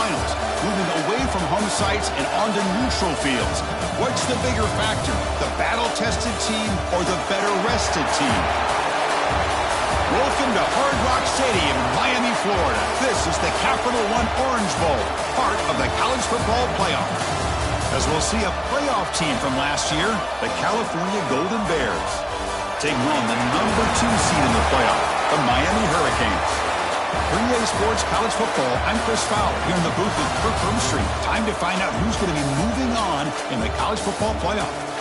Finals, moving away from home sites and onto neutral fields. What's the bigger factor, the battle-tested team or the better-rested team? Welcome to Hard Rock Stadium in Miami, Florida. This is the Capital One Orange Bowl, part of the college football playoff. As we'll see a playoff team from last year, the California Golden Bears, taking on the number 2 seed in the playoff, the Miami Hurricanes. For EA Sports College Football, I'm Chris Fowler here in the booth with Kirk Street. Time to find out who's going to be moving on in the college football playoff.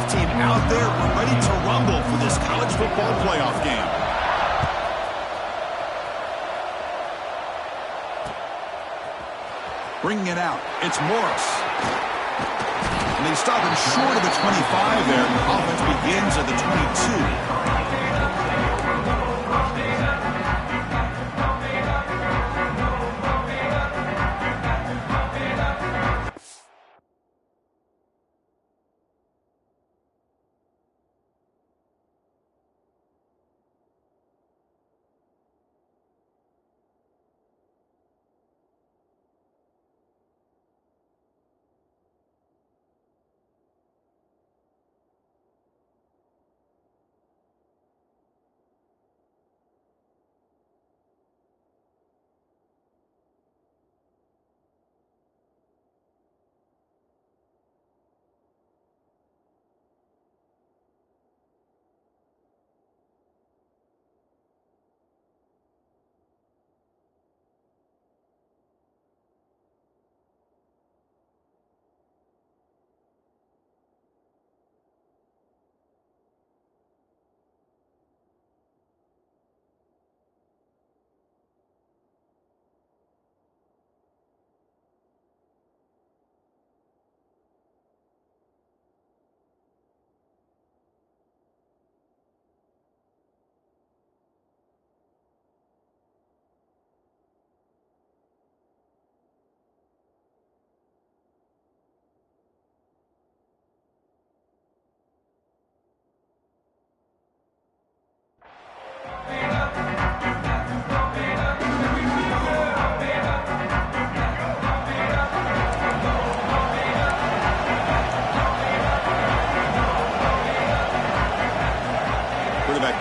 Team out there, we're ready to rumble for this college football playoff game. Bringing it out, it's Morris. And they stop him short of the 25 there. The offense begins at the 22.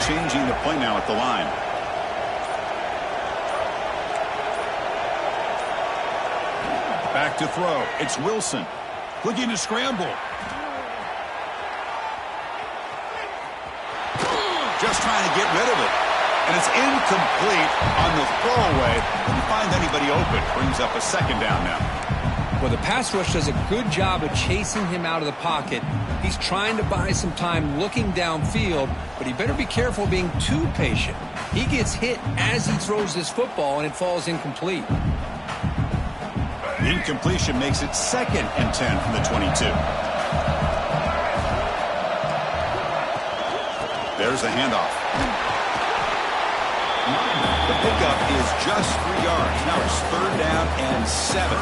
Changing the play now at the line. Back to throw. It's Wilson. Looking to scramble. Just trying to get rid of it. And it's incomplete on the throwaway. Didn't find anybody open. Brings up a second down now. Well, the pass rush does a good job of chasing him out of the pocket. He's trying to buy some time looking downfield, but he better be careful being too patient. He gets hit as he throws this football, and it falls incomplete. The incompletion makes it 2nd and 10 from the 22. There's the handoff. The pickup is just 3 yards. Now it's 3rd down and 7.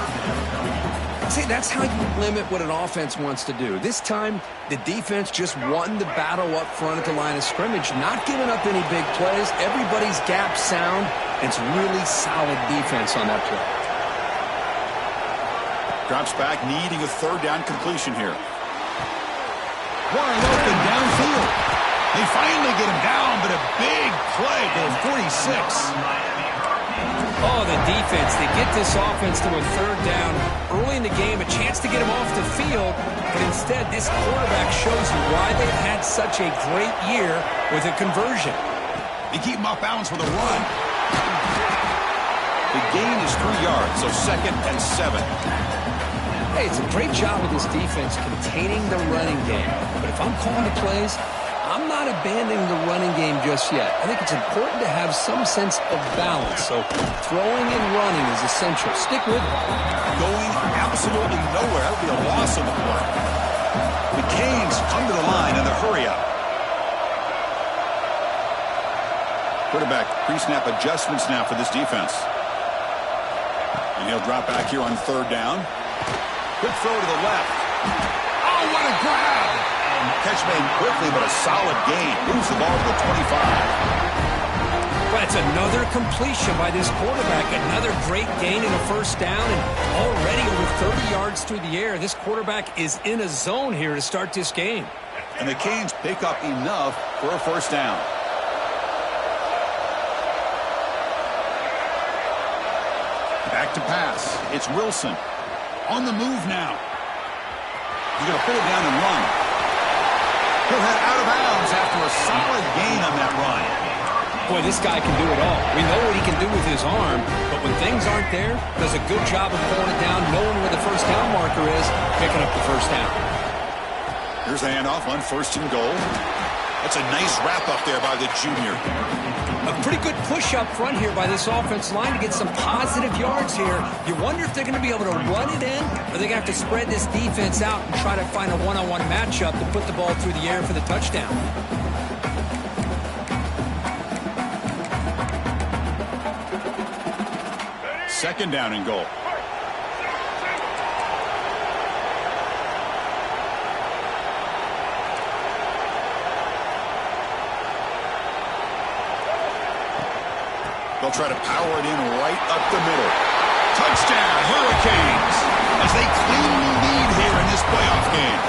See, that's how you limit what an offense wants to do. This time, the defense just won the battle up front at the line of scrimmage, not giving up any big plays. Everybody's gap sound. It's really solid defense on that play. Drops back, needing a 3rd down completion here. Wide open downfield. They finally get him down, but a big play to the 46. Oh, the defense. They get this offense to a 3rd down early in the game, a chance to get him off the field, but instead this quarterback shows you why they've had such a great year with a conversion. They keep him off balance with a run. The gain is 3 yards, so 2nd and 7. Hey, it's a great job of this defense containing the running game, but if I'm calling the plays, I'm not abandoning the running game just yet. I think it's important to have some sense of balance. So throwing and running is essential. Stick with it. Going absolutely nowhere. That would be a loss on the play. The Canes come to the line in the hurry up. Quarterback pre-snap adjustments now for this defense. And he'll drop back here on third down. Quick throw to the left. Oh, what a grab! Catch made quickly, but a solid gain. Moves the ball to the 25. That's another completion by this quarterback. Another great gain in a first down, and already over 30 yards through the air. This quarterback is in a zone here to start this game. And the Canes pick up enough for a first down. Back to pass. It's Wilson. On the move now. He's going to pull it down and run. He'll head out of bounds after a solid gain on that run. Boy, this guy can do it all. We know what he can do with his arm, but when things aren't there, does a good job of pulling it down, knowing where the first down marker is, picking up the first down. Here's the handoff on first and goal. That's a nice wrap up there by the junior. A pretty good push up front here by this offense line to get some positive yards here. You wonder if they're going to be able to run it in, or they're going to have to spread this defense out and try to find a one-on-one matchup to put the ball through the air for the touchdown. Second down and goal. They'll try to power it in right up the middle. Touchdown, Hurricanes, as they cleanly lead here in this playoff game.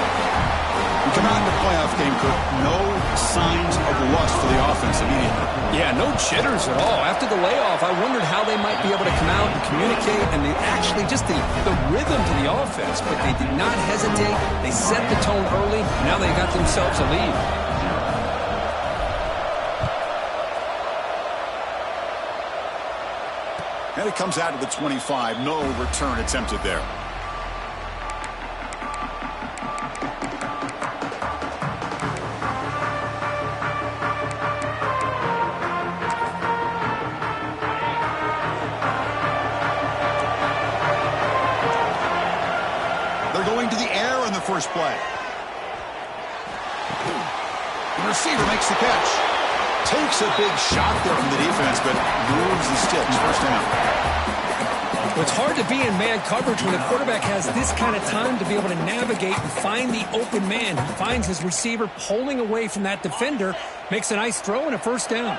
We come out in the playoff game, Kirk, no signs of lust for the offense immediately. Yeah, no jitters at all. After the layoff, I wondered how they might be able to come out and communicate, and actually just the rhythm to the offense, but they did not hesitate. They set the tone early. Now they got themselves a lead. And it comes out to the 25. No return attempted there. They're going to the air on the first play. The receiver makes the catch. Takes a big shot there from the defense, but moves the sticks. First down. Well, it's hard to be in man coverage when the quarterback has this kind of time to be able to navigate and find the open man. He finds his receiver pulling away from that defender, makes a nice throw and a first down.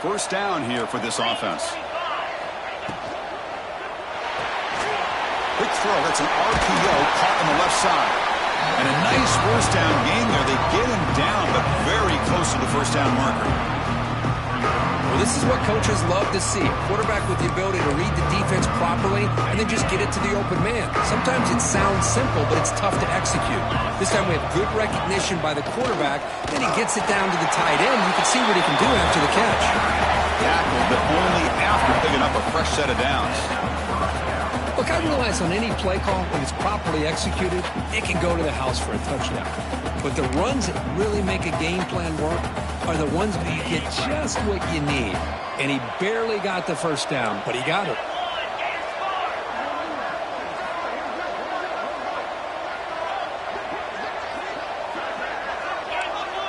First down here for this offense. Quick throw. That's an RPO caught on the left side. And a nice first down gain there. They get him down, but very close to the first down marker. Well, this is what coaches love to see. A quarterback with the ability to read the defense properly and then just get it to the open man. Sometimes it sounds simple, but it's tough to execute. This time we have good recognition by the quarterback. Then he gets it down to the tight end. You can see what he can do after the catch. Tackled, but only after picking up a fresh set of downs. Look, I realize on any play call, when it's properly executed, it can go to the house for a touchdown. But the runs that really make a game plan work are the ones where you get just what you need. And he barely got the first down, but he got it.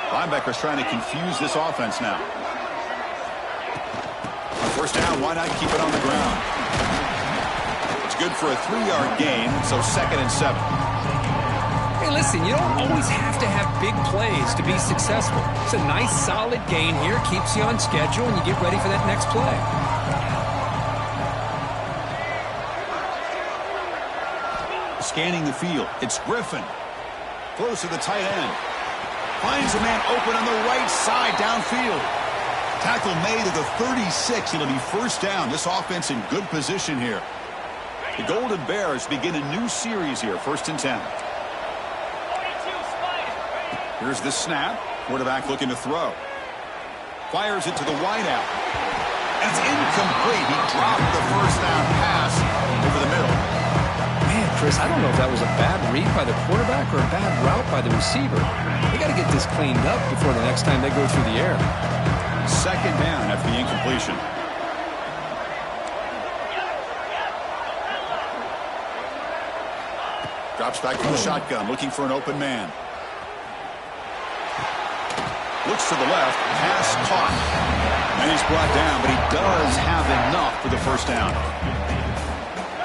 Linebacker's trying to confuse this offense now. First down, why not keep it on the ground? Good for a 3-yard gain, so second and 7. Hey, listen, you don't always have to have big plays to be successful. It's a nice, solid gain here, keeps you on schedule, and you get ready for that next play. Scanning the field, it's Griffin. Close to the tight end. Finds a man open on the right side downfield. Tackle made at the 36. It'll be first down. This offense in good position here. The Golden Bears begin a new series here, 1st and 10. Here's the snap. Quarterback looking to throw. Fires it to the wideout. It's incomplete. He dropped the first down pass over the middle. Man, Chris, I don't know if that was a bad read by the quarterback or a bad route by the receiver. They got to get this cleaned up before the next time they go through the air. Second down after the incompletion. Drops back from the shotgun, looking for an open man. Looks to the left, pass caught. And he's brought down, but he does have enough for the first down.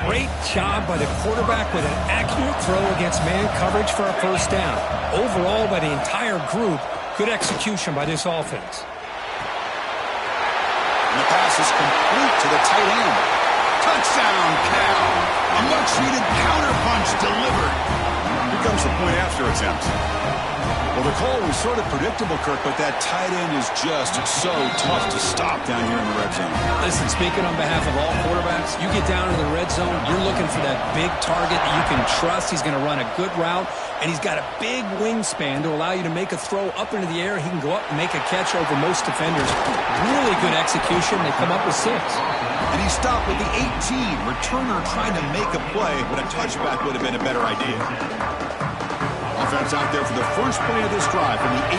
Great job by the quarterback with an accurate throw against man coverage for a first down. Overall, by the entire group, good execution by this offense. And the pass is complete to the tight end. Touchdown, Cal. A much-needed counter-punch delivered. Here comes the point after attempt. Well, the call was sort of predictable, Kirk, but that tight end is just so tough to stop down here in the red zone. Listen, speaking on behalf of all quarterbacks, you get down into the red zone, you're looking for that big target that you can trust. He's going to run a good route, and he's got a big wingspan to allow you to make a throw up into the air. He can go up and make a catch over most defenders. Really good execution. They come up with 6. And he stopped with the 18. Returner trying to make a play, but a touchback would have been a better idea. Offense out there for the first play of this drive from the 18.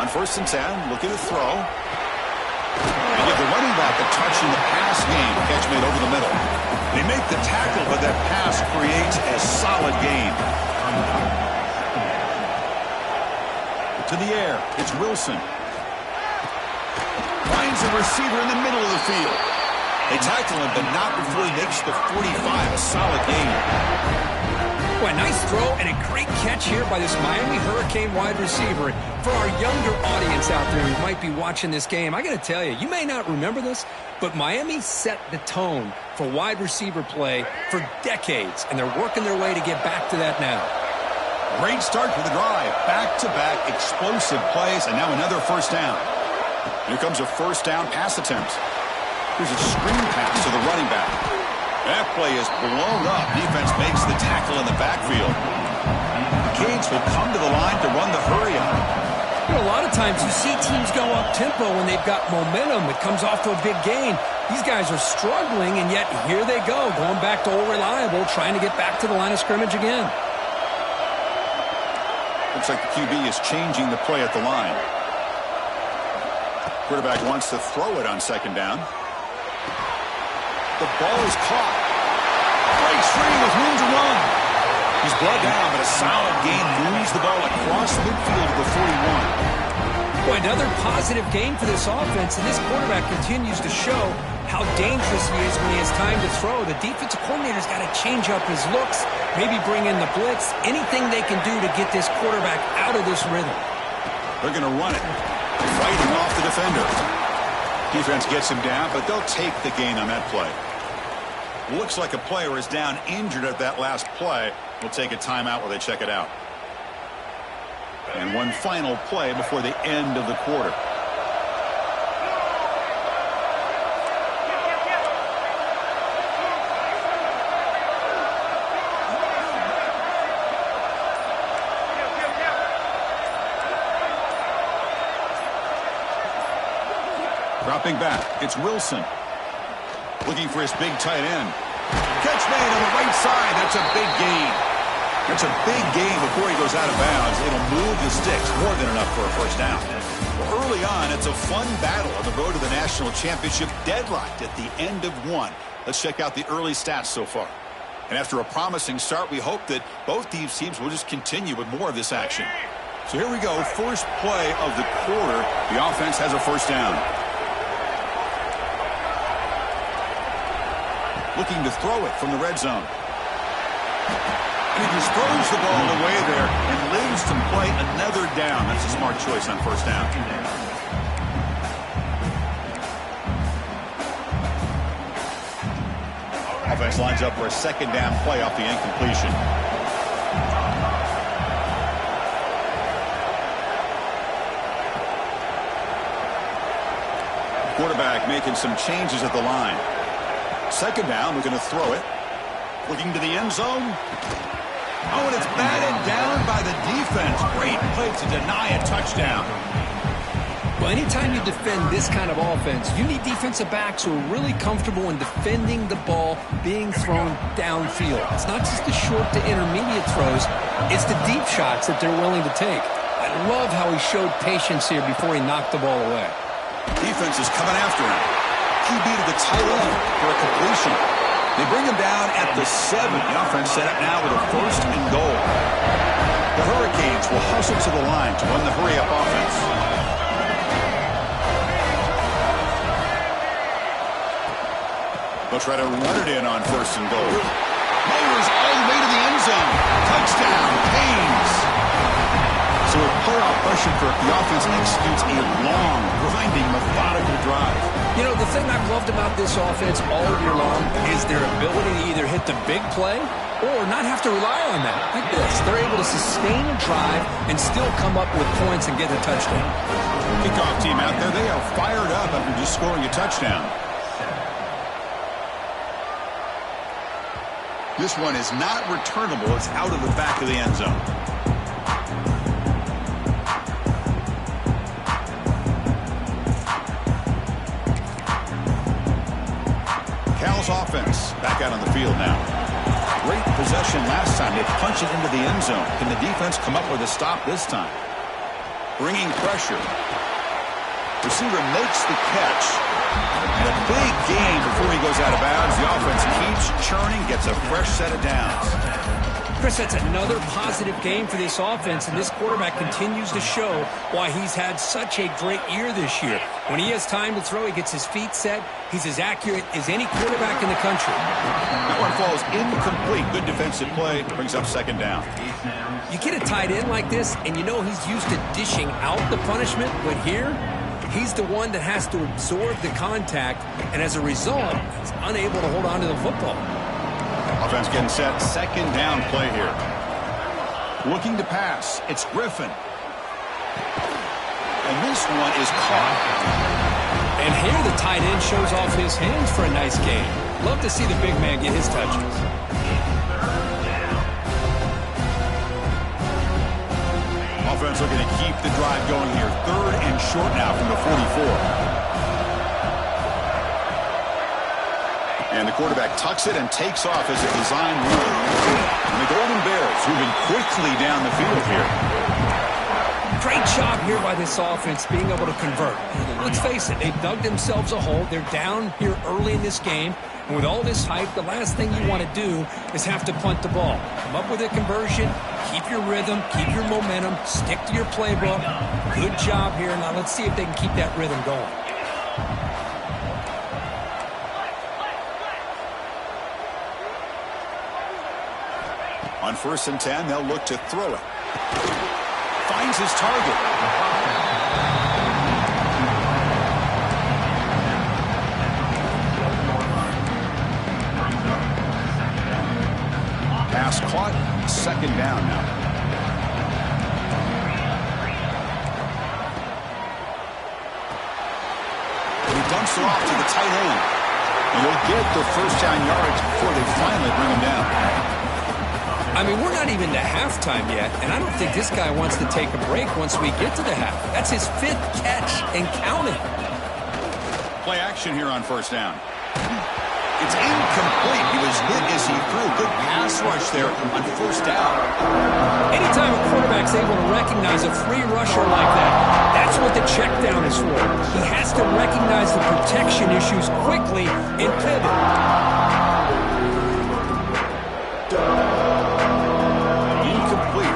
On 1st and 10, looking to throw. And give the running back a touch in the pass game. Catch made over the middle. They make the tackle, but that pass creates a solid gain. To the air, it's Wilson. Finds a receiver in the middle of the field. They tackle him, but not before he makes the 45, a solid gain. Boy, nice throw and a great catch here by this Miami Hurricane wide receiver. For our younger audience out there who might be watching this game, I got to tell you, you may not remember this, but Miami set the tone for wide receiver play for decades, and they're working their way to get back to that now. Great start for the drive. Back-to-back explosive plays, and now another first down. Here comes a first down pass attempt. Here's a screen pass to the running back. That play is blown up. Defense makes the tackle in the backfield. The Canes will come to the line to run the hurry up. You know, a lot of times you see teams go up-tempo when they've got momentum. It comes off to a big gain. These guys are struggling, and yet here they go, going back to old reliable, trying to get back to the line of scrimmage again. Looks like the QB is changing the play at the line. Quarterback wants to throw it on 2nd down. The ball is caught. Breaks free with room to run. He's brought down, but a solid gain moves the ball across midfield to the 41. Boy, another positive game for this offense, and this quarterback continues to show how dangerous he is when he has time to throw. The defensive coordinator's got to change up his looks, maybe bring in the blitz, anything they can do to get this quarterback out of this rhythm. They're going to run it, fighting off the defender. Defense gets him down, but they'll take the gain on that play. Looks like a player is down injured at that last play. We'll take a timeout while they check it out. And one final play before the end of the quarter. Dropping back, it's Wilson. Looking for his big tight end. Catch made on the right side. That's a big gain. That's a big gain before he goes out of bounds. It'll move the sticks, more than enough for a first down. Well, early on, it's a fun battle on the road to the national championship, deadlocked at the end of 1. Let's check out the early stats so far. And after a promising start, we hope that both these teams will just continue with more of this action. So here we go, first play of the quarter. The offense has a first down. Looking to throw it from the red zone. And he just throws the ball away there and lives to play another down. That's a smart choice on first down. Offense lines up for a 2nd down play off the incompletion. Quarterback making some changes at the line. 2nd down, we're going to throw it. Looking to the end zone. Oh, and it's batted down by the defense. Great play to deny a touchdown. Well, anytime you defend this kind of offense, you need defensive backs who are really comfortable in defending the ball being thrown downfield. It's not just the short to intermediate throws. It's the deep shots that they're willing to take. I love how he showed patience here before he knocked the ball away. Defense is coming after him. QB to the tight end for a completion. They bring him down at the 7. The offense set up now with a 1st and goal. The Hurricanes will hustle to the line to run the hurry-up offense. They'll try to run it in on 1st and goal. Motors all the way to the end zone. Touchdown, Canes. So with playoff pressure, the offense executes a long, grinding, methodical drive. You know, the thing I've loved about this offense all year long is their ability to either hit the big play or not have to rely on that. Like this, they're able to sustain a drive and still come up with points and get a touchdown. Kickoff team out there, they are fired up after just scoring a touchdown. This one is not returnable. It's out of the back of the end zone. Cal's offense back out on the field now. Great possession last time. They punch it into the end zone. Can the defense come up with a stop this time? Bringing pressure. Receiver makes the catch. And a big gain before he goes out of bounds. The offense keeps churning, gets a fresh set of downs. Chris, that's another positive game for this offense, and this quarterback continues to show why he's had such a great year this year. When he has time to throw, he gets his feet set. He's as accurate as any quarterback in the country. That one falls incomplete. Good defensive play. Brings up 2nd down. You get a tight end like this, and you know he's used to dishing out the punishment, but here, he's the one that has to absorb the contact, and as a result, he's unable to hold on to the football. Offense getting set. 2nd down play here. Looking to pass. It's Griffin. And this one is caught. And here the tight end shows off his hands for a nice gain. Love to see the big man get his touches. Offense looking to keep the drive going here. 3rd and short now from the 44. And the quarterback tucks it and takes off as a design run. And the Golden Bears moving quickly down the field here. Great job here by this offense being able to convert. Let's face it, they've dug themselves a hole. They're down here early in this game. And with all this hype, the last thing you want to do is have to punt the ball. Come up with a conversion, keep your rhythm, keep your momentum, stick to your playbook. Good job here. Now let's see if they can keep that rhythm going. On 1st and 10, they'll look to throw it. Finds his target. Pass caught. 2nd down now. He dumps it off to the tight end. And he'll get the 1st down yards before they finally bring him down. I mean, we're not even to halftime yet, and I don't think this guy wants to take a break once we get to the half. That's his 5th catch and counting. Play action here on 1st down. It's incomplete. He was hit as he threw. Good pass rush there on 1st down. Anytime a quarterback's able to recognize a free rusher like that, that's what the check down is for. He has to recognize the protection issues quickly and pivot.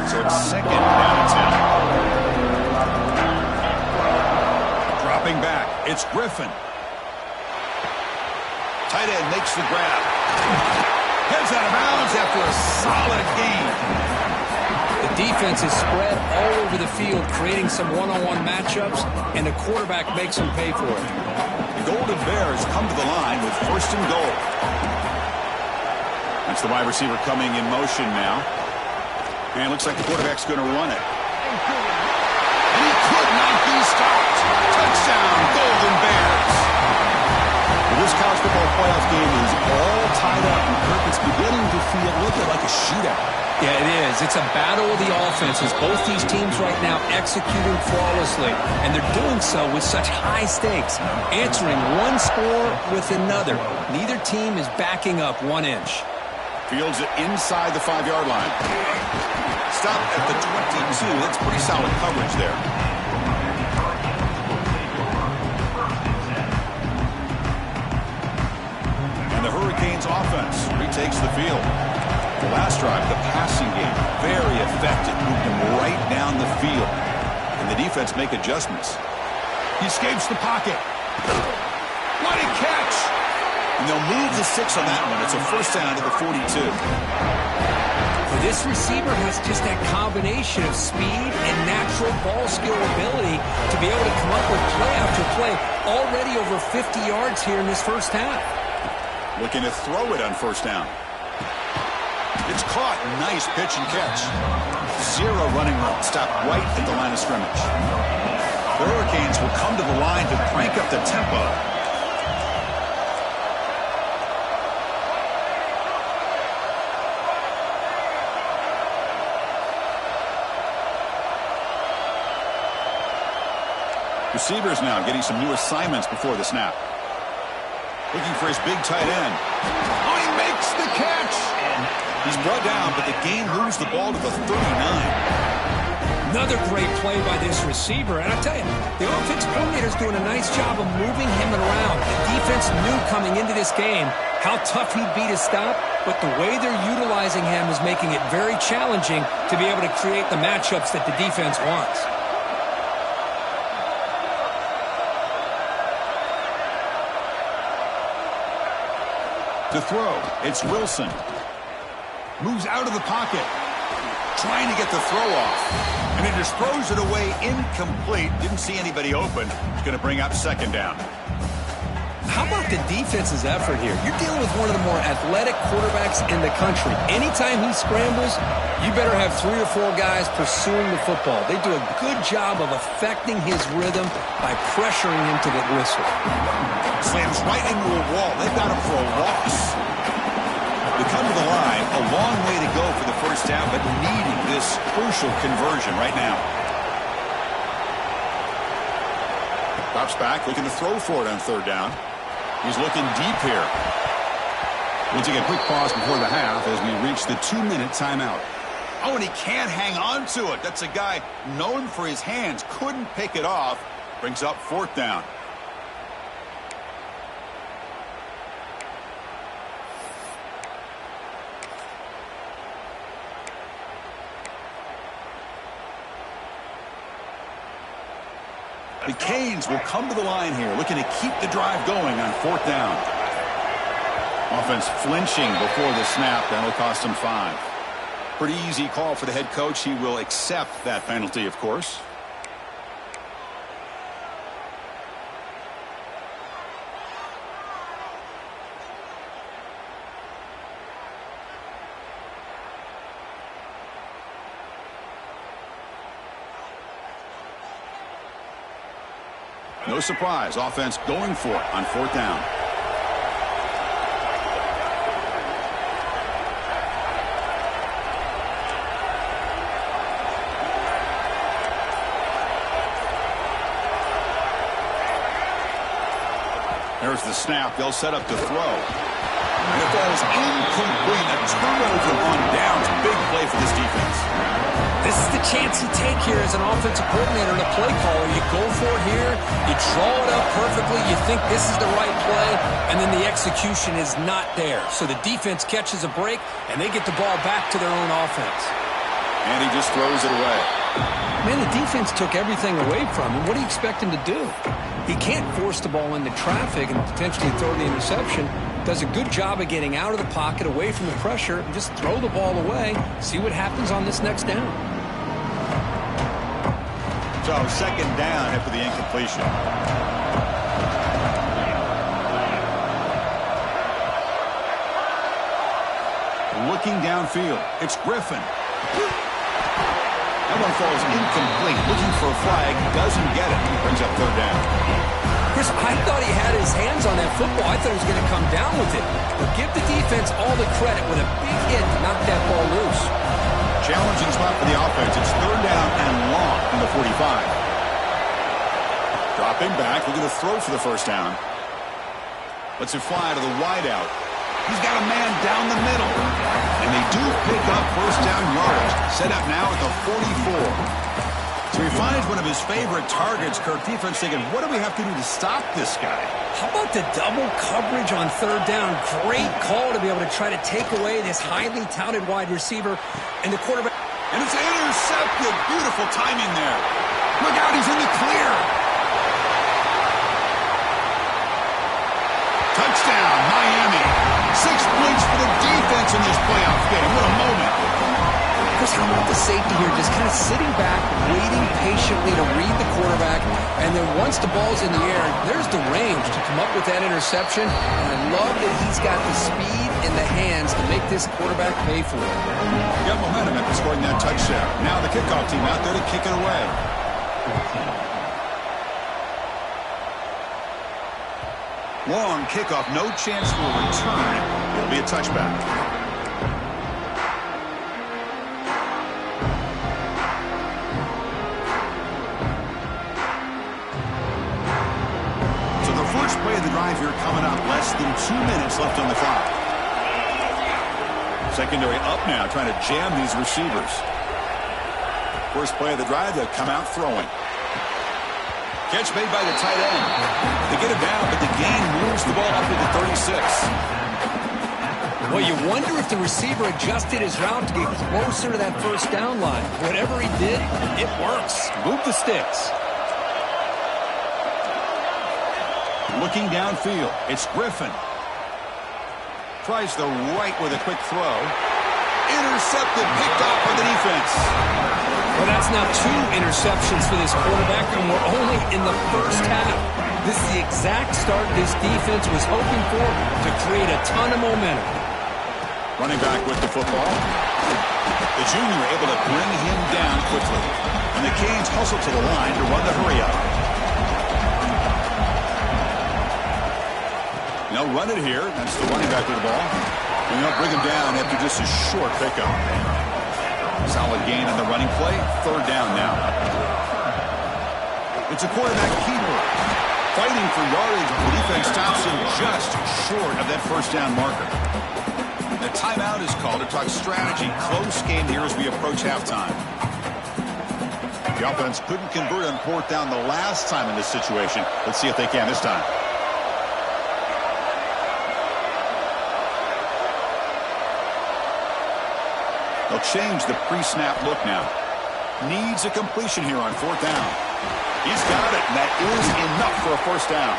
So it's 2nd down and 10. Dropping back. It's Griffin. Tight end makes the grab. Heads out of bounds after a solid gain. The defense is spread all over the field, creating some one-on-one matchups, and the quarterback makes them pay for it. The Golden Bears come to the line with 1st and goal. That's the wide receiver coming in motion now. And it looks like the quarterback's going to run it. And he could not be stopped. Touchdown, Golden Bears. Well, this college football playoff game is all tied up. And Kirk, it's beginning to feel a little bit like a shootout. Yeah, it is. It's a battle of the offenses. Both these teams right now executing flawlessly. And they're doing so with such high stakes. Answering one score with another. Neither team is backing up 1 inch. Fields it inside the 5-yard line. Stop at the 22. That's pretty solid coverage there. And the Hurricanes offense retakes the field. The last drive, the passing game, very effective. Moved him right down the field. And the defense make adjustments. He escapes the pocket. What a catch! And they'll move the 6 on that one. It's a first down to the 42. This receiver has just that combination of speed and natural ball skill ability to be able to come up with play after play. Already over 50 yards here in this first half. Looking to throw it on first down. It's caught. Nice pitch and catch. Zero running room. Stopped right at the line of scrimmage. The Hurricanes will come to the line to crank up the tempo. Receivers now getting some new assignments before the snap. Looking for his big tight end. Oh, he makes the catch! He's brought down, but the game moves the ball to the 39. Another great play by this receiver. And I tell you, the offense coordinator is doing a nice job of moving him around. The defense knew coming into this game how tough he'd be to stop, but the way they're utilizing him is making it very challenging to be able to create the matchups that the defense wants. To throw, it's Wilson. Moves out of the pocket. Trying to get the throw off. And he just throws it away incomplete. Didn't see anybody open. It's going to bring up second down. How about the defense's effort here? You're dealing with one of the more athletic quarterbacks in the country. Anytime he scrambles, you better have 3 or 4 guys pursuing the football. They do a good job of affecting his rhythm by pressuring him to the whistle. Slams right into a wall. They've got him for a loss. They come to the line. A long way to go for the first down, but needing this crucial conversion right now. Drops back, looking to throw for it on third down. He's looking deep here. We'll take a quick pause before the half as we reach the 2-minute timeout. Oh, and he can't hang on to it. That's a guy known for his hands. Couldn't pick it off. Brings up fourth down. The Canes will come to the line here, looking to keep the drive going on fourth down. Offense flinching before the snap. That'll cost him 5. Pretty easy call for the head coach. He will accept that penalty, of course. No surprise, offense going for it on fourth down. There's the snap. They'll set up to throw. And the ball is incomplete. A turnover on downs. Big play for this defense. This is the chance you take here as an offensive coordinator and a play caller. You go for it here, you draw it up perfectly, you think this is the right play, and then the execution is not there. So the defense catches a break, and they get the ball back to their own offense. And he just throws it away. Man, the defense took everything away from him. What do you expect him to do? He can't force the ball into traffic and potentially throw the interception. Does a good job of getting out of the pocket, away from the pressure, and just throw the ball away. See what happens on this next down. So second down after the incompletion. Looking downfield. It's Griffin. That one falls incomplete. Looking for a flag. Doesn't get it. Brings up third down. Chris, I thought he had his hands on that football. I thought he was going to come down with it. But give the defense all the credit with a big hit to knock that ball loose. Challenging spot for the offense. It's third down and long from the 45. Dropping back. Looking to throw for the first down. Lets it fly to the wideout. He's got a man down the middle. And they do pick up first down yardage. Set up now at the 44. So he finds one of his favorite targets. Kirk, defense thinking, what do we have to do to stop this guy? How about the double coverage on third down? Great call to be able to try to take away this highly touted wide receiver and the quarterback. And it's intercepted. Beautiful timing there. Look out, he's in the clear. Touchdown, Miami. 6 points for the defense in this playoff game. What a moment. Chris, how about the safety here? Just kind of sitting back, waiting patiently to read the quarterback, and then once the ball's in the air, there's the range to come up with that interception. And I love that he's got the speed in the hands to make this quarterback pay for it. Got momentum after scoring that touchdown. Now the kickoff team out there to kick it away. Long kickoff, no chance for a return. It'll be a touchback. So the first play of the drive here coming up. Less than 2 minutes left on the clock. Secondary up now, trying to jam these receivers. First play of the drive, they'll come out throwing. Catch made by the tight end. They get it down, but the gain moves the ball up to the 36. Well, you wonder if the receiver adjusted his route to get closer to that first down line. Whatever he did, it works. Move the sticks. Looking downfield, it's Griffin. Tries the right with a quick throw. Intercepted, picked off by the defense. Well, that's now 2 interceptions for this quarterback, and we're only in the first half. This is the exact start this defense was hoping for to create a ton of momentum. Running back with the football. The junior able to bring him down quickly. And the Canes hustle to the line to run the hurry up. Now run it here. That's the running back with the ball. And they'll bring him down after just a short pickup. Solid gain on the running play. Third down now. It's a quarterback keeper. Fighting for yardage. The defense stops him just short of that first down marker. The timeout is called to talk strategy. Close game here as we approach halftime. The offense couldn't convert on fourth down the last time in this situation. Let's see if they can this time. They'll change the pre-snap look now. Needs a completion here on fourth down. He's got it, and that is enough for a first down.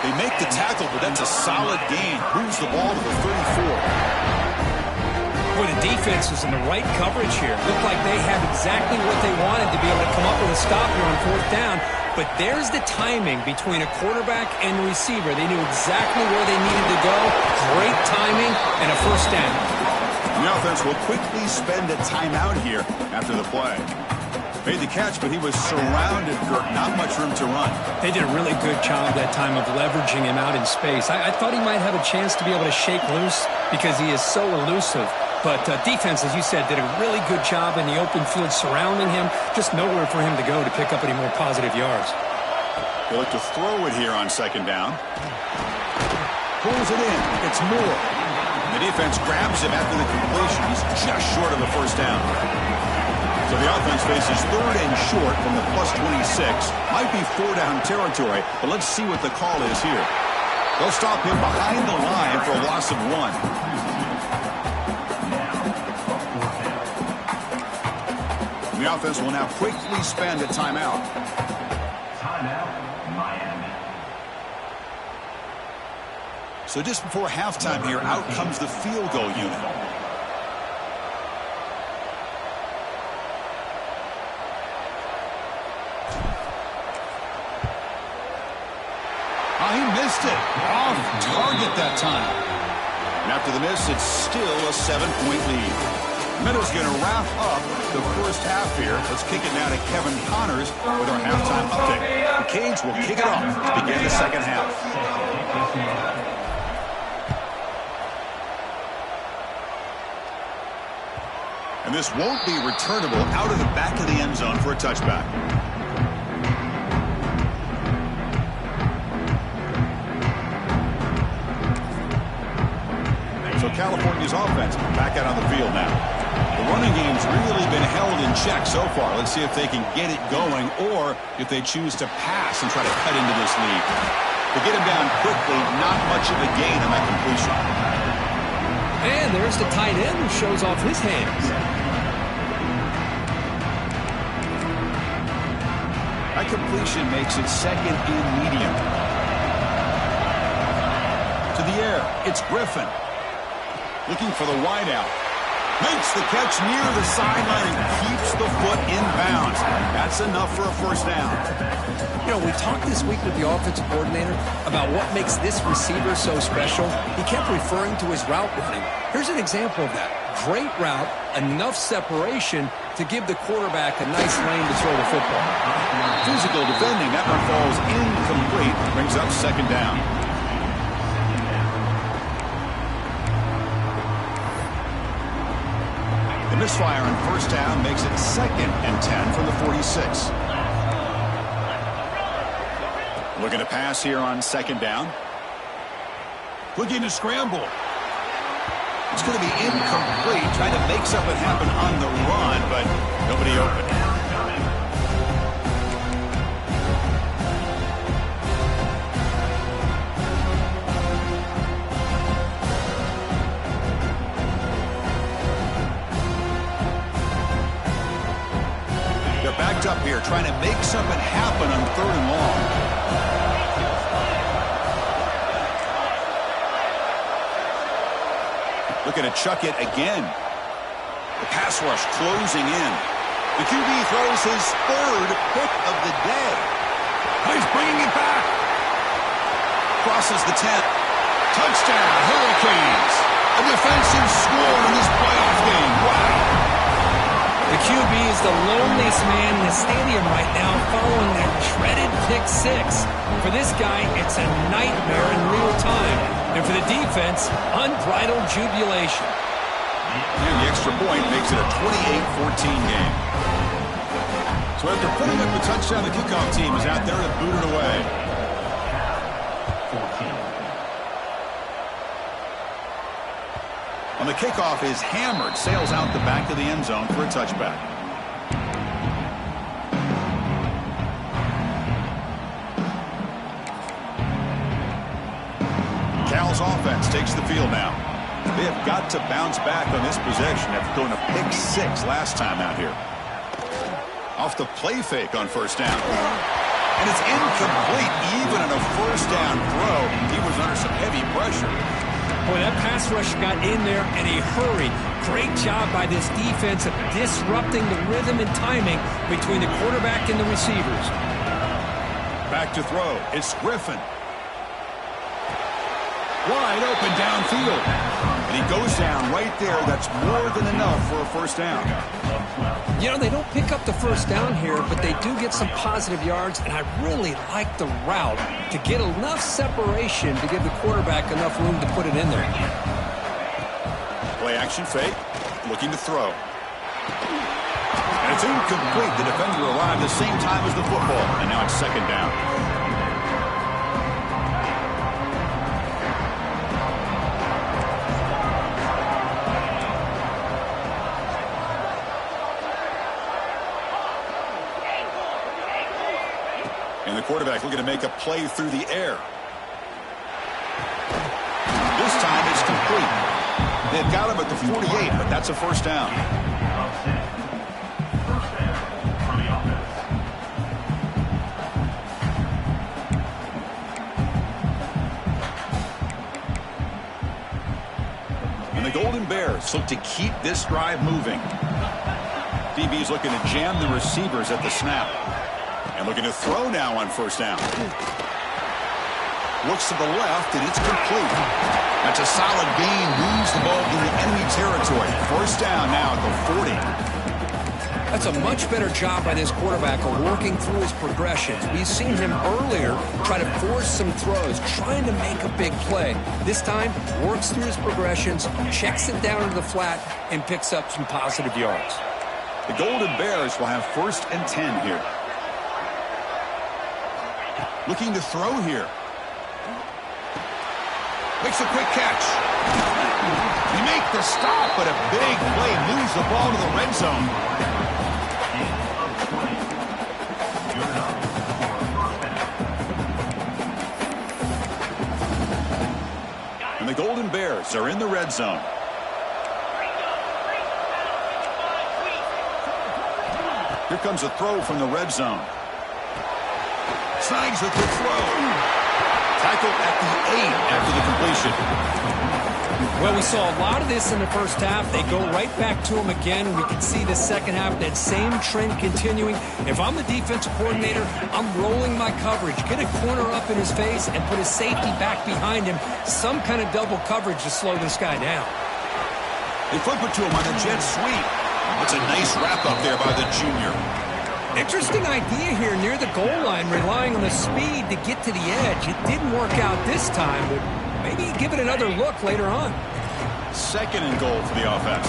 They make the tackle, but that's a solid gain. Moves the ball to the 34. Boy, the defense was in the right coverage here. Looked like they have exactly what they wanted to be able to come up with a stop here on fourth down. But there's the timing between a quarterback and a receiver. They knew exactly where they needed to go. Great timing and a first down. The offense will quickly spend a timeout here after the play. Made the catch, but he was surrounded, Kirk. Not much room to run. They did a really good job that time of leveraging him out in space. I thought he might have a chance to be able to shake loose because he is so elusive. But defense, as you said, did a really good job in the open field surrounding him. Just nowhere for him to go to pick up any more positive yards. They look to throw it here on second down. Pulls it in. It's Moore. The defense grabs him after the completion. He's just short of the first down. So the offense faces third and short from the plus 26. Might be 4-down territory, but let's see what the call is here. They'll stop him behind the line for a loss of 1. The offense will now quickly spend a timeout. Timeout, Miami. So just before halftime here, out comes the field goal unit. Oh, he missed it. Off target that time. And after the miss, it's still a 7-point lead. Meadows going to wrap up the first half here. Let's kick it now to Kevin Connors with our halftime update. The Canes will kick it off to begin the second half. And this won't be returnable out of the back of the end zone for a touchback. So California's offense back out on the field now. The running game's really been held in check so far. Let's see if they can get it going or if they choose to pass and try to cut into this lead. To get him down quickly, not much of a gain on that completion. And there's the tight end who shows off his hands. That completion makes it second and medium. To the air, it's Griffin. Looking for the wideout. Makes the catch near the sideline and keeps the foot in bounds. That's enough for a first down. You know, we talked this week with the offensive coordinator about what makes this receiver so special. He kept referring to his route running. Here's an example of that. Great route, enough separation to give the quarterback a nice lane to throw the football. Physical defending. That one falls incomplete. Brings up second down. The misfire on first down makes it second and 10 from the 46. Looking to pass here on second down. Looking to scramble. It's going to be incomplete. Trying to make something happen on the run, but nobody open. They're backed up here, trying to make something happen on third and long. Looking to chuck it again. The pass rush closing in. The QB throws his third pick of the day. He's bringing it back. Crosses the 10. Touchdown, Hurricanes. A defensive score in this playoff game. Wow. The QB is the loneliest man in the stadium right now following that dreaded pick six. For this guy, it's a nightmare in real time. And for the defense, unbridled jubilation. And the extra point makes it a 28-14 game. So after putting up the touchdown, the kickoff team is out there to boot it away. 14. On the kickoff is hammered, sails out the back of the end zone for a touchback. Cal's offense takes the field now. They have got to bounce back on this possession after throwing a pick six last time out here. Off the play fake on first down. And it's incomplete even on a first down throw. He was under some heavy pressure. Boy, that pass rush got in there in a hurry. Great job by this defense of disrupting the rhythm and timing between the quarterback and the receivers. Back to throw. It's Griffin. Wide open downfield. And he goes down right there. That's more than enough for a first down. You know, they don't pick up the first down here, but they do get some positive yards, and I really like the route to get enough separation to give the quarterback enough room to put it in there. Play action fake. Looking to throw. And it's incomplete. The defender arrived the same time as the football, and now it's second down. And the quarterback looking to make a play through the air. This time it's complete. They've got him at the 48, but that's a first down. And the Golden Bears look to keep this drive moving. DB's looking to jam the receivers at the snap. And looking to throw now on first down. Looks to the left, and it's complete. That's a solid gain. Moves the ball into enemy territory. First down now at the 40. That's a much better job by this quarterback of working through his progressions. We've seen him earlier try to force some throws, trying to make a big play. This time, works through his progressions, checks it down into the flat, and picks up some positive yards. The Golden Bears will have first and 10 here. Looking to throw here. Makes a quick catch. They make the stop, but a big play moves the ball to the red zone. And the Golden Bears are in the red zone. Here comes a throw from the red zone. Snags with the throw. Tackled at the 8 after the completion. Well, we saw a lot of this in the first half. They go right back to him again. We can see the second half, that same trend continuing. If I'm the defensive coordinator, I'm rolling my coverage. Get a corner up in his face and put his safety back behind him. Some kind of double coverage to slow this guy down. They flip it to him on the jet sweep. That's a nice wrap-up there by the junior. Interesting idea here near the goal line, relying on the speed to get to the edge. It didn't work out this time, but maybe give it another look later on. Second and goal for the offense.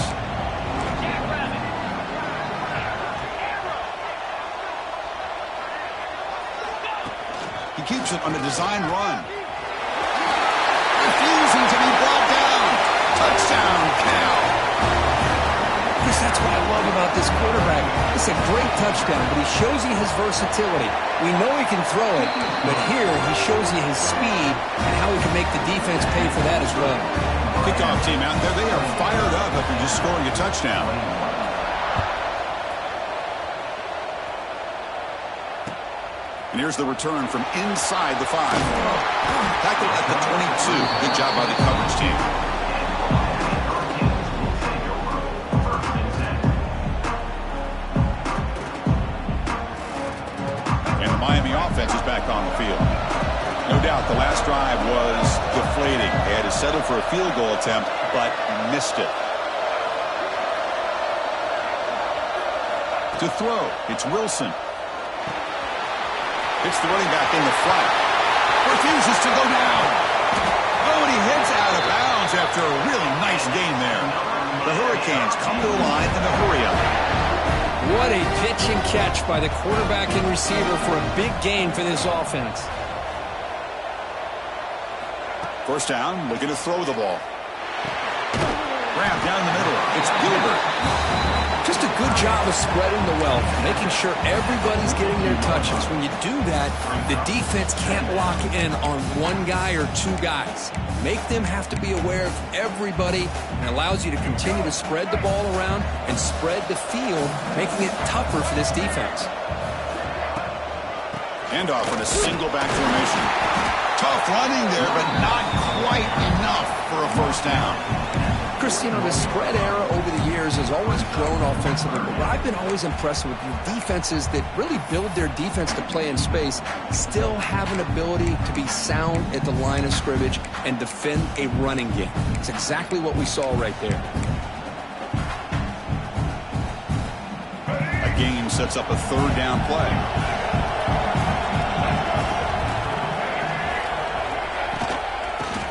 He keeps it on a design run. Refusing to be brought down. Touchdown, Cal. That's what I love about this quarterback. It's a great touchdown, but he shows you his versatility. We know he can throw it, but here he shows you his speed and how he can make the defense pay for that as well. Kickoff team out there, they are fired up after just scoring a touchdown. And here's the return from inside the 5. Tackled at the 22. Good job by the coverage team. Offense is back on the field. No doubt the last drive was deflating. They had to settle for a field goal attempt, but missed it. To throw, it's Wilson. It's the running back in the flat. Refuses to go down. Oh, and he heads out of bounds after a really nice gain there. The Hurricanes come to the line in a hurry up. What a pitch and catch by the quarterback and receiver for a big gain for this offense. First down, looking to throw the ball. Grab down the middle. It's Gilbert. Just a good job of spreading the wealth, making sure everybody's getting their touches. When you do that, the defense can't lock in on one guy or two guys. Make them have to be aware of everybody, and allows you to continue to spread the ball around and spread the field, making it tougher for this defense. Handoff in a single back formation. Tough running there, but not quite enough for a first down. Chris, you know, the spread era over the years has always grown offensively, but what I've been always impressed with the defenses that really build their defense to play in space still have an ability to be sound at the line of scrimmage and defend a running game. It's exactly what we saw right there. A gain sets up a third down play.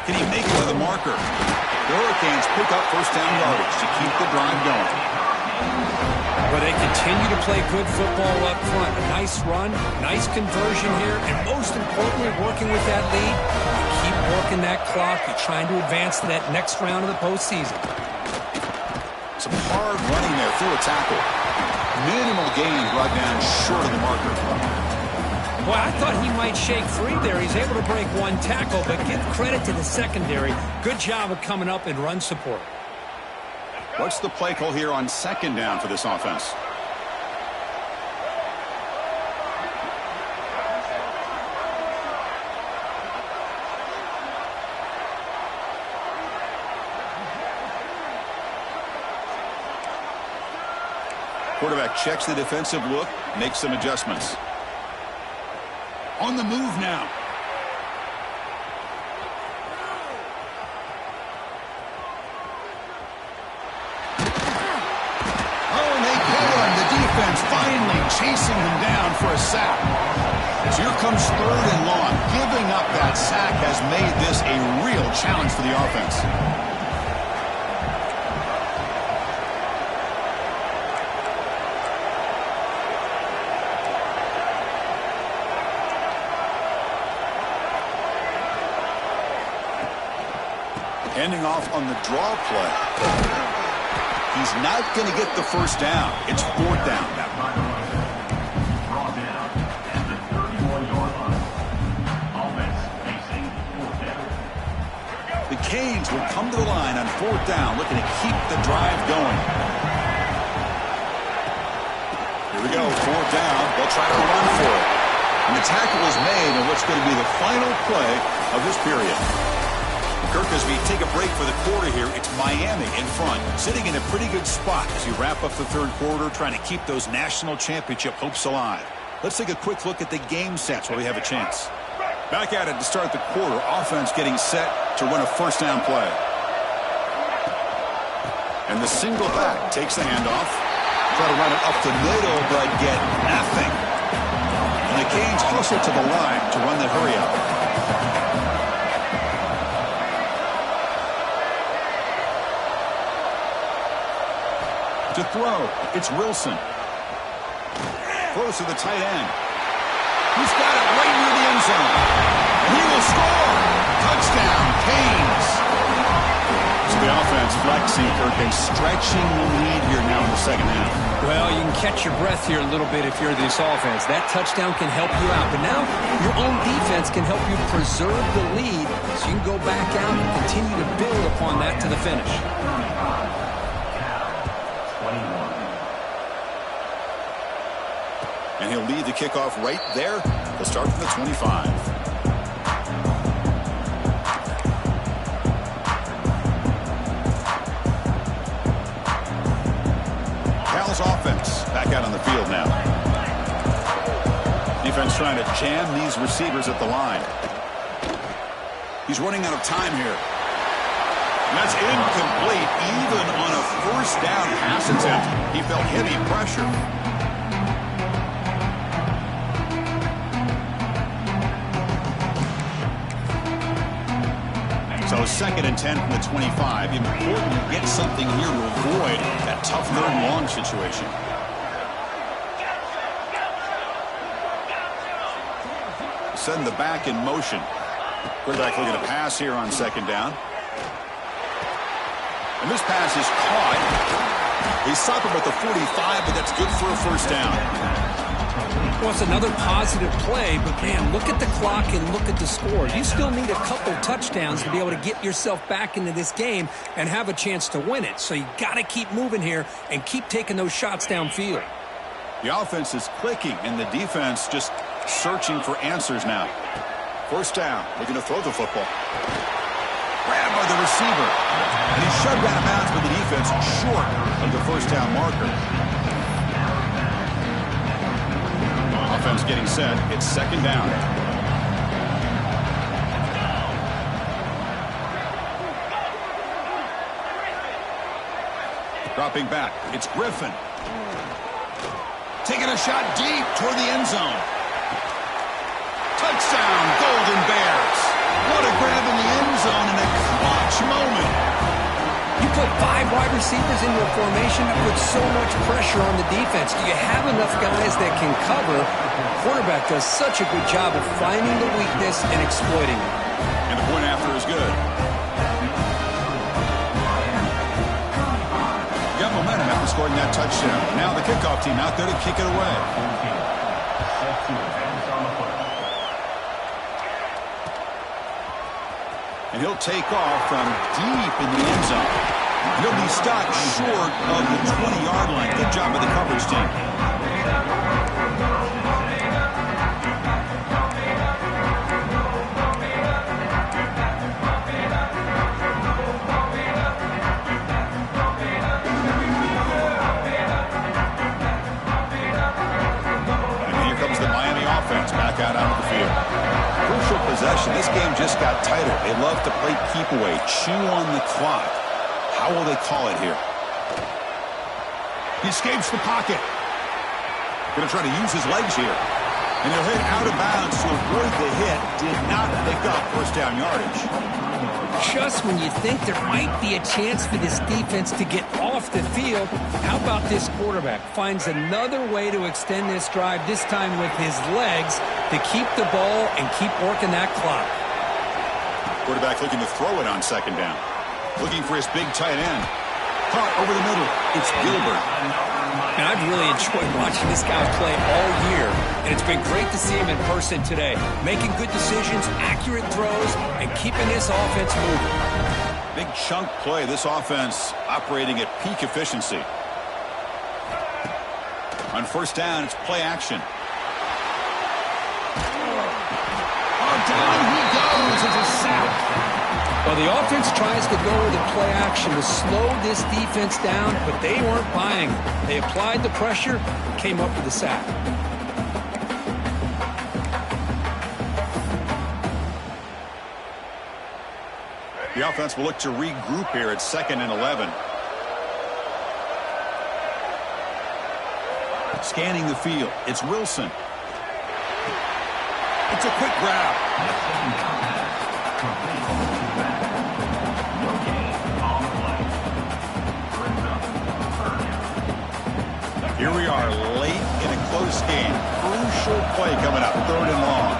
Can he make it to the marker? The Hurricanes pick up first down yardage to keep the drive going. But they continue to play good football up front. A nice run, nice conversion here, and most importantly, working with that lead, you keep working that clock. You're trying to advance to that next round of the postseason. Some hard running there through a tackle. Minimal gain brought down short of the marker. Well, I thought he might shake free there. He's able to break one tackle, but give credit to the secondary. Good job of coming up in run support. What's the play call here on second down for this offense? Quarterback checks the defensive look, makes some adjustments. On the move now. Oh, and they get him. The defense finally chasing him down for a sack. As here comes third and long. Giving up that sack has made this a real challenge for the offense. Handing off on the draw play. He's not going to get the first down. It's fourth down now. Draw down at the 31-yard line. Offense facing fourth down. The Canes will come to the line on fourth down, looking to keep the drive going. Here we go, fourth down. They'll try to run for it. And the tackle is made in what's going to be the final play of this period. Kirk, as we take a break for the quarter here, it's Miami in front, sitting in a pretty good spot as you wrap up the third quarter, trying to keep those national championship hopes alive. Let's take a quick look at the game sets while we have a chance. Back at it to start the quarter. Offense getting set to run a first down play. And the single back takes the handoff. Try to run it up the middle, but get nothing. And the Canes hustle to the line to run the hurry up. To throw, it's Wilson. Throws to the tight end. He's got it right near the end zone. And he will score. Touchdown, Canes. So the offense flexing, Kirk, and stretching the lead here now in the second half. Well, you can catch your breath here a little bit if you're this offense. That touchdown can help you out. But now your own defense can help you preserve the lead so you can go back out and continue to build upon that to the finish. And he'll lead the kickoff right there. He'll start from the 25. Cal's offense back out on the field now. Defense trying to jam these receivers at the line. He's running out of time here. And that's incomplete. Even on a first down pass attempt, he felt heavy pressure. So second and 10 from the 25. Important to get something here to avoid that tough third and long situation. Send the back in motion. Quarterback looking to pass here on second down. And this pass is caught. He stopped him at the 45, but that's good for a first down. Well, it's another positive play, but, man, look at the clock and look at the score. You still need a couple touchdowns to be able to get yourself back into this game and have a chance to win it. So you got to keep moving here and keep taking those shots downfield. The offense is clicking, and the defense just searching for answers now. First down, looking to throw the football. Grabbed by the receiver. And he's shoved out of bounds by the defense short of the first down marker. Offense getting set. It's second down. Dropping back. It's Griffin. Taking a shot deep toward the end zone. Touchdown, Golden Bears. What a grab in the end zone in a clutch moment. You put 5 wide receivers into a formation that puts so much pressure on the defense. Do you have enough guys that can cover? The quarterback does such a good job of finding the weakness and exploiting it. And the point after is good. Got momentum after scoring that touchdown. Now the kickoff team out there to kick it away. And he'll take off from deep in the end zone. He'll be stopped short of the 20-yard line. Good job by the coverage team. And here comes the Miami offense back out onto the field. Crucial possession. This game just got tighter. They love to play keep away, chew on the clock. How will they call it here? He escapes the pocket. Going to try to use his legs here. And he'll hit out of bounds to avoid the hit. Did not pick up first down yardage. Just when you think there might be a chance for this defense to get off the field, how about this quarterback? Finds another way to extend this drive, this time with his legs, to keep the ball and keep working that clock. Quarterback looking to throw it on second down. Looking for his big tight end. Caught over the middle. It's Gilbert. And I've really enjoyed watching this guy play all year, and it's been great to see him in person today, making good decisions, accurate throws, and keeping this offense moving. Big chunk play. This offense operating at peak efficiency. On first down, it's play action. Oh, down he goes. It's a sack. Well, the offense tries to go with the play action to slow this defense down, but they weren't buying it. They applied the pressure and came up with the sack. The offense will look to regroup here at 2nd and 11. Scanning the field. It's Wilson. It's a quick grab. Here we are late in a close game. Crucial play coming up. 3rd and long.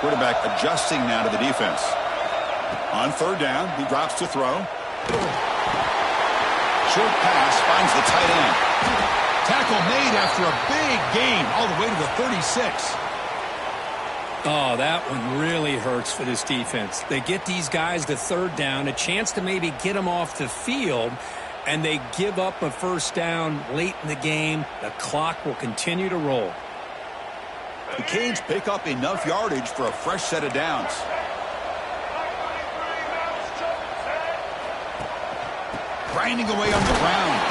Quarterback adjusting now to the defense. On 3rd down, he drops to throw. Short pass finds the tight end. Tackle made after a big gain all the way to the 36. Oh, that one really hurts for this defense. They get these guys to 3rd down, a chance to maybe get them off the field, and they give up a 1st down late in the game. The clock will continue to roll. The Canes pick up enough yardage for a fresh set of downs. Grinding away on the ground.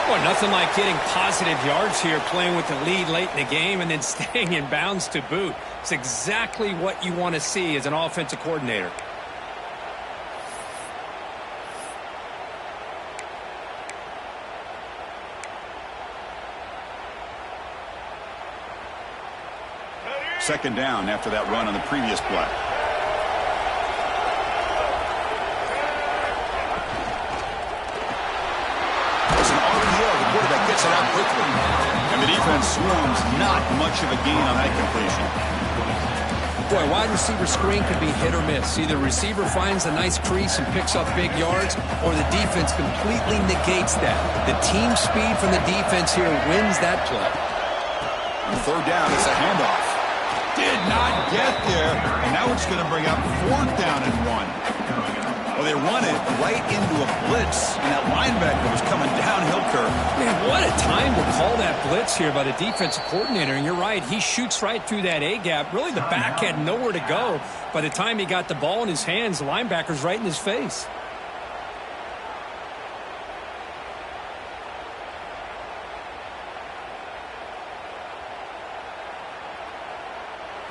Boy, nothing like getting positive yards here, playing with the lead late in the game and then staying in bounds to boot. It's exactly what you want to see as an offensive coordinator. Second down after that run on the previous play. It's an RPO. The quarterback gets it out quickly. And the defense swarms. Not much of a gain on that completion. Boy, wide receiver screen can be hit or miss. Either receiver finds a nice crease and picks up big yards, or the defense completely negates that. The team speed from the defense here wins that play. On 3rd down, it's a handoff. Did not get there, and now it's going to bring up 4th down and 1. Well, they run it right into a blitz, and that linebacker was coming downhill curve. Man, what a time to call that blitz here by the defensive coordinator, and you're right, he shoots right through that A-gap. Really, the back had nowhere to go. By the time he got the ball in his hands, the linebacker's right in his face.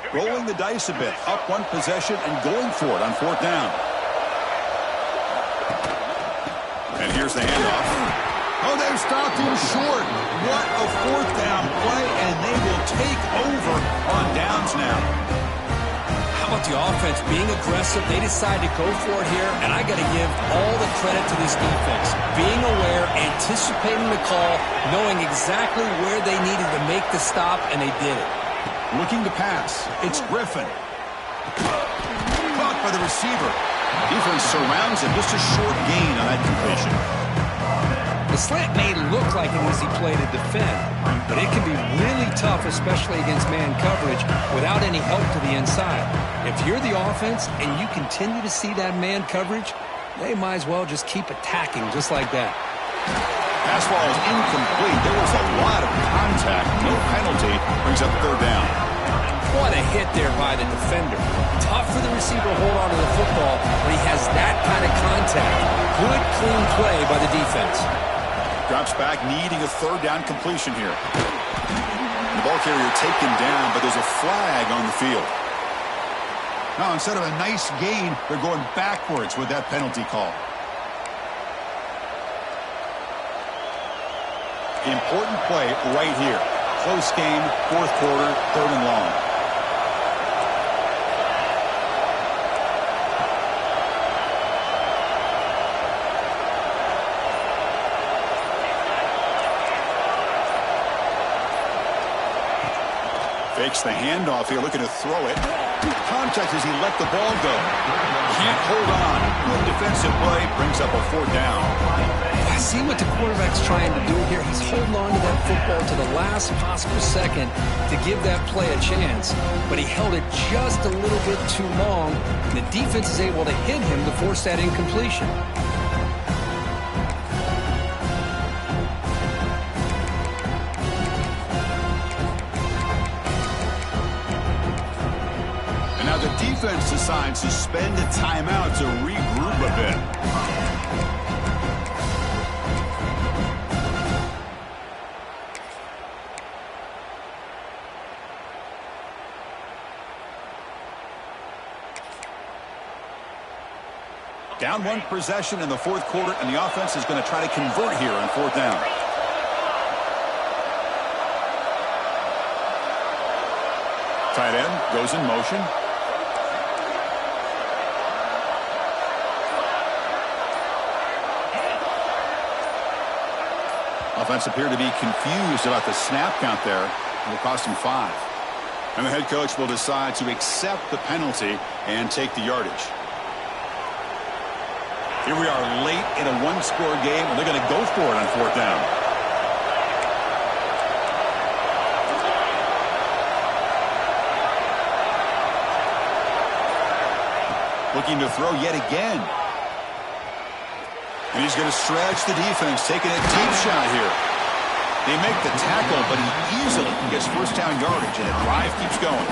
Rolling the dice a bit, up one possession and going for it on 4th down. And here's the handoff. Oh, they've stopped him short. What a 4th down play, and they will take over on downs now. How about the offense being aggressive? They decide to go for it here, and I got to give all the credit to this defense. Being aware, anticipating the call, knowing exactly where they needed to make the stop, and they did it. Looking to pass. It's Griffin. Caught by the receiver. Defense surrounds him. Just a short gain on that completion. The slant may look like an easy play to defend, but it can be really tough, especially against man coverage, without any help to the inside. If you're the offense and you continue to see that man coverage, they might as well just keep attacking just like that. Pass ball is incomplete. There was a lot of contact. No penalty. Brings up 3rd down. What a hit there by the defender. Tough for the receiver to hold on to the football, but he has that kind of contact. Good, clean play by the defense. Drops back, needing a 3rd down completion here. The ball carrier taken down, but there's a flag on the field. Now, instead of a nice gain, they're going backwards with that penalty call. Important play right here. Close game, 4th quarter, 3rd and long. Fakes the handoff here, looking to throw it. Contact as he let the ball go. Can't hold on. Good defensive play, brings up a 4th down. I see what the quarterback's trying to do here. He's holding on to that football to the last possible second to give that play a chance. But he held it just a little bit too long, and the defense is able to hit him to force that incompletion. The defense decides to spend a timeout to regroup a bit. Down 1 possession in the 4th quarter, and the offense is going to try to convert here on 4th down. Tight end goes in motion. Offense appeared to be confused about the snap count there. It will cost him 5. And the head coach will decide to accept the penalty and take the yardage. Here we are late in a 1-score game, and they're going to go for it on 4th down. Looking to throw yet again. And he's going to stretch the defense, taking a deep shot here. They make the tackle, but he easily gets 1st down yardage, and the drive keeps going.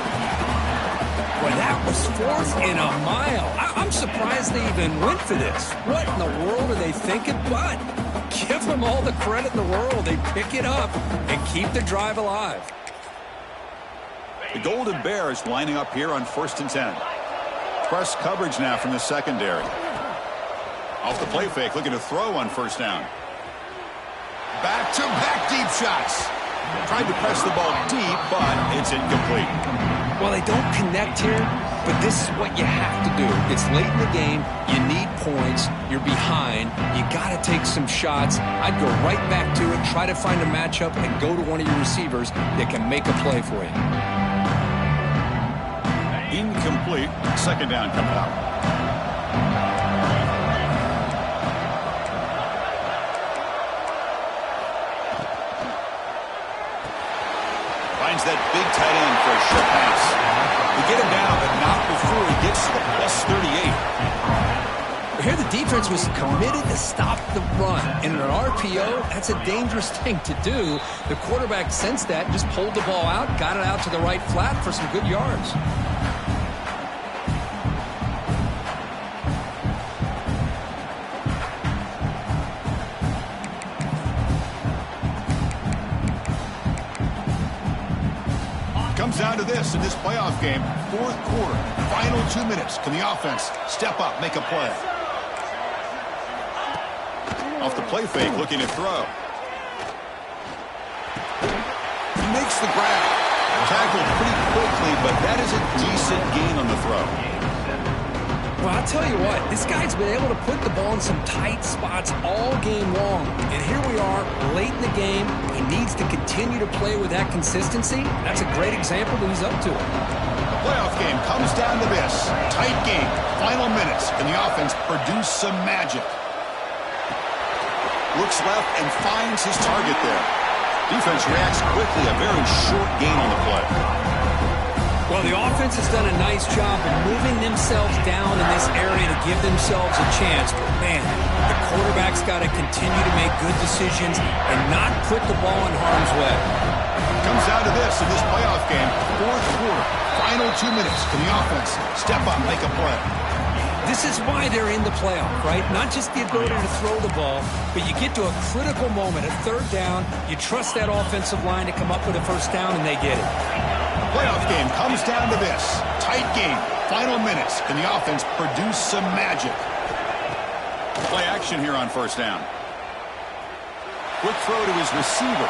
Well, that was 4th and a mile. I'm surprised they even went for this. What in the world are they thinking? But give them all the credit in the world. They pick it up and keep the drive alive. The Golden Bears lining up here on 1st and 10. Press coverage now from the secondary. Off the play fake, looking to throw on 1st down. Back-to-back deep shots. Tried to press the ball deep, but it's incomplete. Well, they don't connect here, but this is what you have to do. It's late in the game. You need points. You're behind. You got to take some shots. I'd go right back to it, try to find a matchup, and go to one of your receivers that can make a play for you. Incomplete. 2nd down coming up. Finds that big tight end for a short pass. We get him down, but not before he gets to the +38. Here the defense was committed to stop the run. In an RPO, that's a dangerous thing to do. The quarterback sensed that, just pulled the ball out, got it out to the right flat for some good yards. Comes down to this in this playoff game. 4th quarter, final 2 minutes. Can the offense step up, make a play? Off the play fake, looking to throw. He makes the grab. Tackled pretty quickly, but that is a decent gain on the throw. Well, I'll tell you what, this guy's been able to put the ball in some tight spots all game long. And here we are, late in the game. He needs to continue to play with that consistency. That's a great example that he's up to it. The playoff game comes down to this. Tight game, final minutes. Can the offense produce some magic? Looks left and finds his target there. Defense reacts quickly, a very short gain on the play. Well, the offense has done a nice job of moving themselves down in this area to give themselves a chance. But, man, the quarterback's got to continue to make good decisions and not put the ball in harm's way. Comes down to this in this playoff game. 4th quarter, final 2 minutes. Can the offense step up, make a play? This is why they're in the playoff, right? Not just the ability to throw the ball, but you get to a critical moment, a 3rd down. You trust that offensive line to come up with a 1st down, and they get it. The playoff game comes down to this. Tight game, final minutes. Can the offense produce some magic? Play action here on 1st down. Quick throw to his receiver.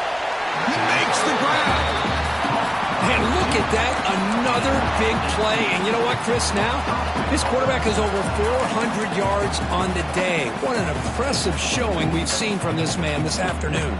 He makes the grab. And look at that, another big play. And you know what, Chris, now? This quarterback is over 400 yards on the day. What an impressive showing we've seen from this man this afternoon.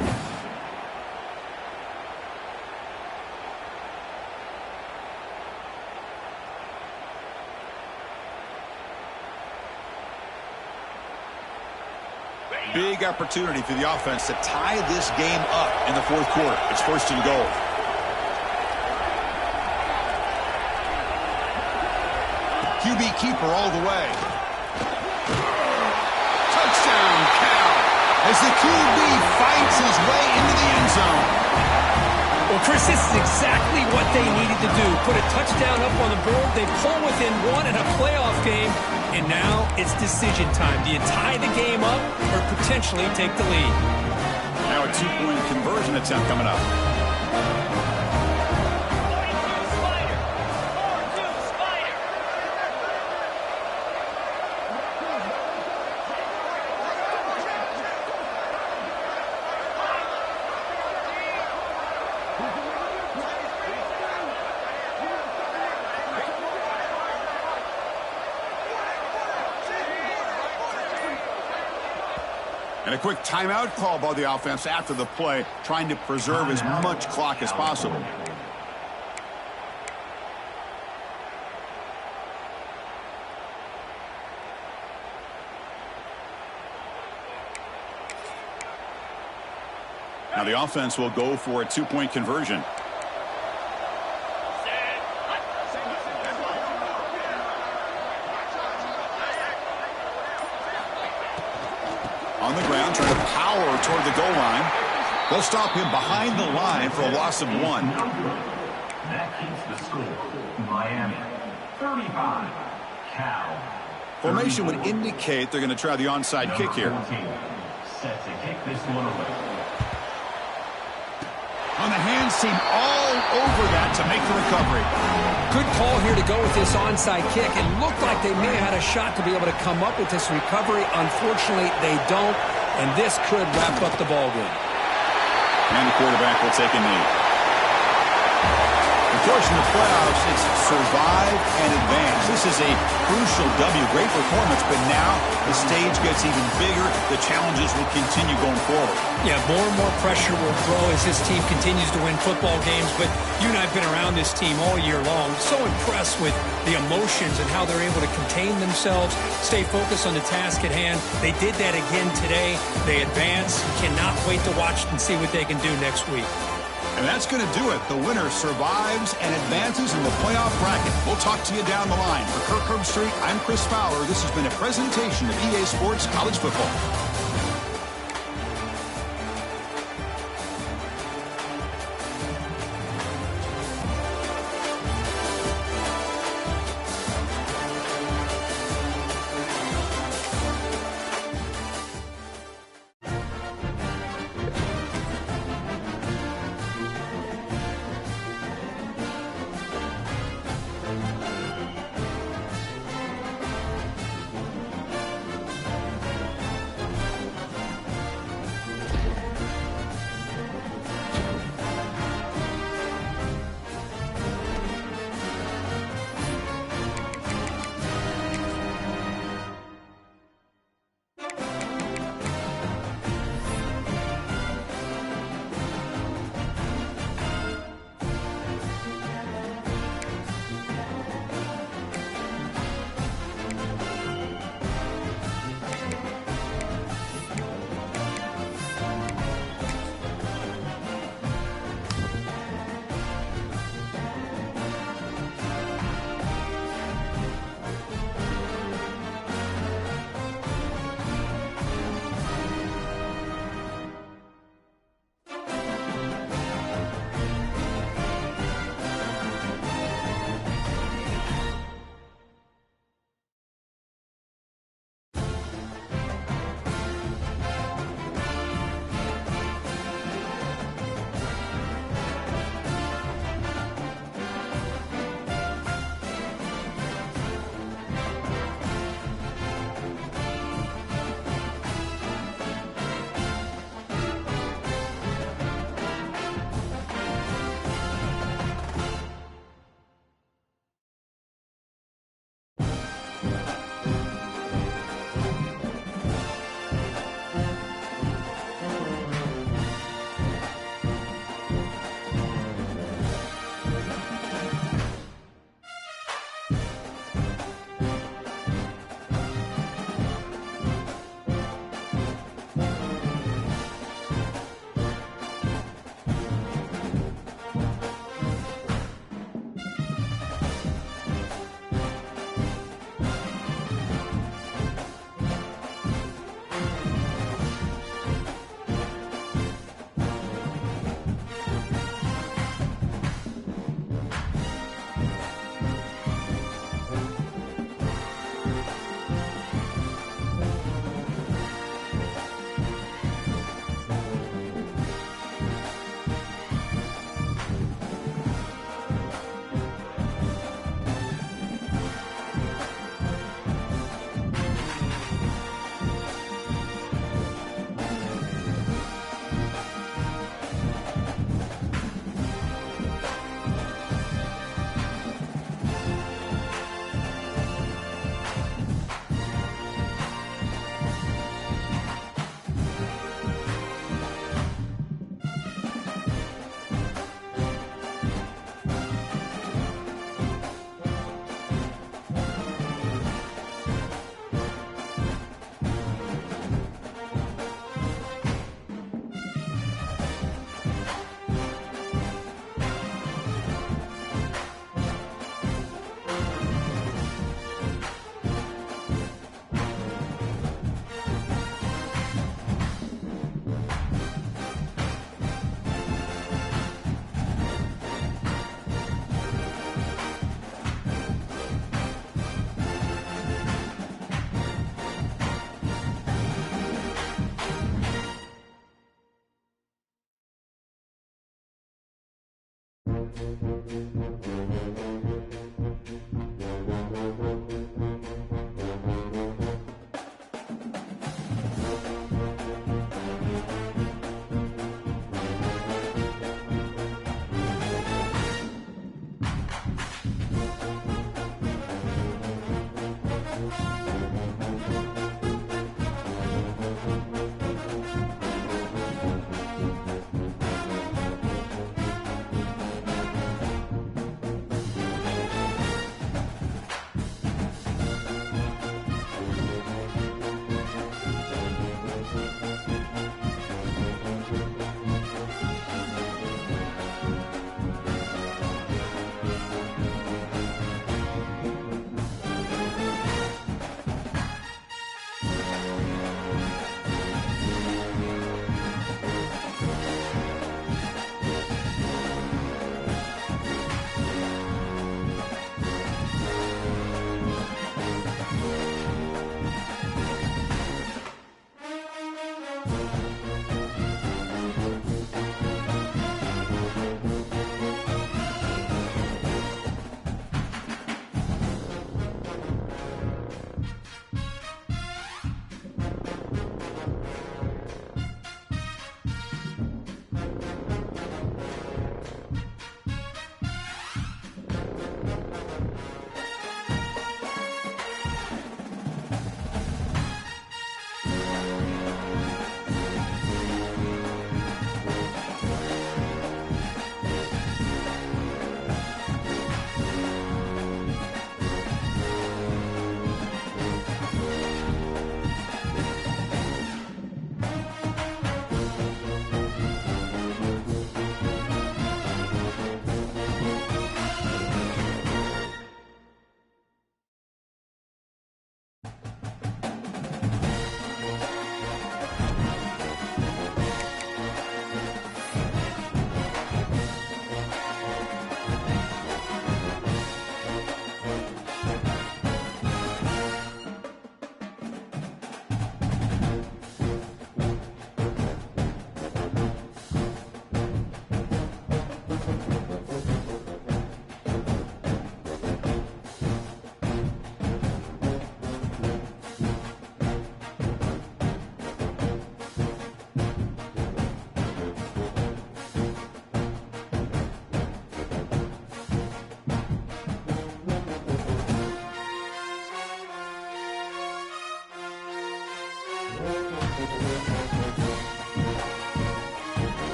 Big opportunity for the offense to tie this game up in the fourth quarter. It's first and goal. QB keeper all the way. Touchdown, Cal, as the QB fights his way into the end zone. Well, Chris, this is exactly what they needed to do. Put a touchdown up on the board. They pull within one in a playoff game, and now it's decision time. Do you tie the game up or potentially take the lead? Now a two-point conversion attempt coming up. And a quick timeout call by the offense after the play, trying to preserve as much clock as possible. Now the offense will go for a two-point conversion. On the ground, trying to power toward the goal line. They'll stop him behind the line for a loss of 1. That keeps the score. Miami 35, Cal. Formation would indicate they're going to try the onside kick here. Set to kick this one away. On the hands team all over that to make the recovery. Good call here to go with this onside kick. It looked like they may have had a shot to be able to come up with this recovery. Unfortunately, they don't, and this could wrap up the ballgame. And the quarterback will take a knee. Of course, in the playoffs, it's survive and advance. This is a crucial W. Great performance, but now the stage gets even bigger. The challenges will continue going forward. Yeah, more and more pressure will grow as this team continues to win football games. But you and I have been around this team all year long. So impressed with the emotions and how they're able to contain themselves, stay focused on the task at hand. They did that again today. They advance. Cannot wait to watch and see what they can do next week. And that's going to do it. The winner survives and advances in the playoff bracket. We'll talk to you down the line. For Kirk Herbstreit, I'm Chris Fowler. This has been a presentation of EA Sports College Football.